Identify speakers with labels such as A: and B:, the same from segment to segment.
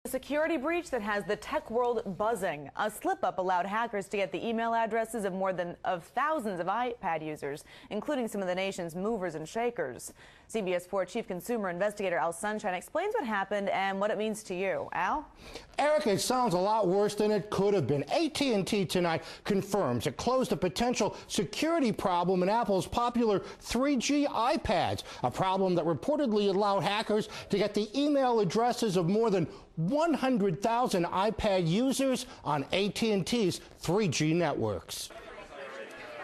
A: Security breach that has the tech world buzzing. A slip-up allowed hackers to get the email addresses of thousands of iPad users, including some of the nation's movers and shakers. CBS 4 Chief Consumer Investigator Al Sunshine explains what happened and what it means to you. Al?
B: Eric, it sounds a lot worse than it could have been. AT&T tonight confirms it closed a potential security problem in Apple's popular 3G iPads, a problem that reportedly allowed hackers to get the email addresses of more than 100,000 iPad users on AT&T's 3G networks.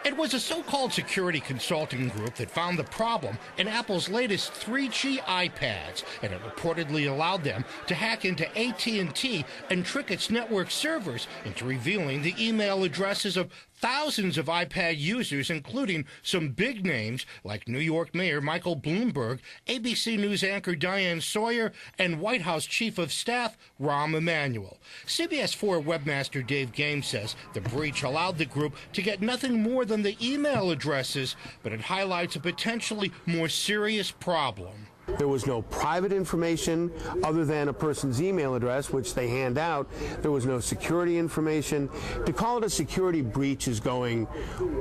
B: It was a so-called security consulting group that found the problem in Apple's latest 3G iPads, and it reportedly allowed them to hack into AT&T and trick its network servers into revealing the email addresses of thousands of iPad users, including some big names like New York Mayor Michael Bloomberg, ABC News anchor Diane Sawyer, and White House Chief of Staff Rahm Emanuel. CBS 4 webmaster Dave Game says the breach allowed the group to get nothing more than the email addresses, but it highlights a potentially more serious problem.
C: There was no private information other than a person's email address, which they hand out. There was no security information. To call it a security breach is going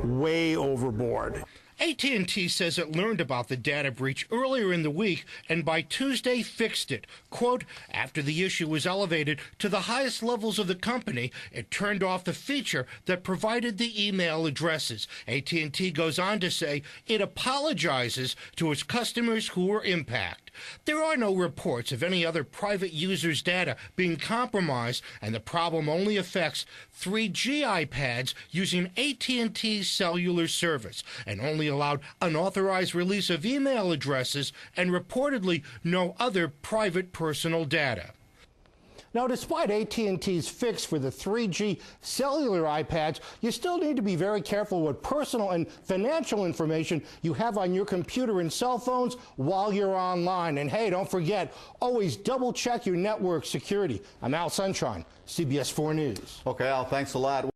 C: way overboard.
B: AT&T says it learned about the data breach earlier in the week and by Tuesday fixed it. Quote, after the issue was elevated to the highest levels of the company, it turned off the feature that provided the email addresses. AT&T goes on to say it apologizes to its customers who were impacted. There are no reports of any other private users' data being compromised, and the problem only affects 3G iPads using AT&T's cellular service, and only allowed unauthorized release of email addresses and reportedly no other private personal data. Now, despite AT&T's fix for the 3G cellular iPads, you still need to be very careful what personal and financial information you have on your computer and cell phones while you're online. And hey, don't forget, always double check your network security. I'm Al Sunshine, CBS 4 News.
D: Okay, Al, thanks a lot.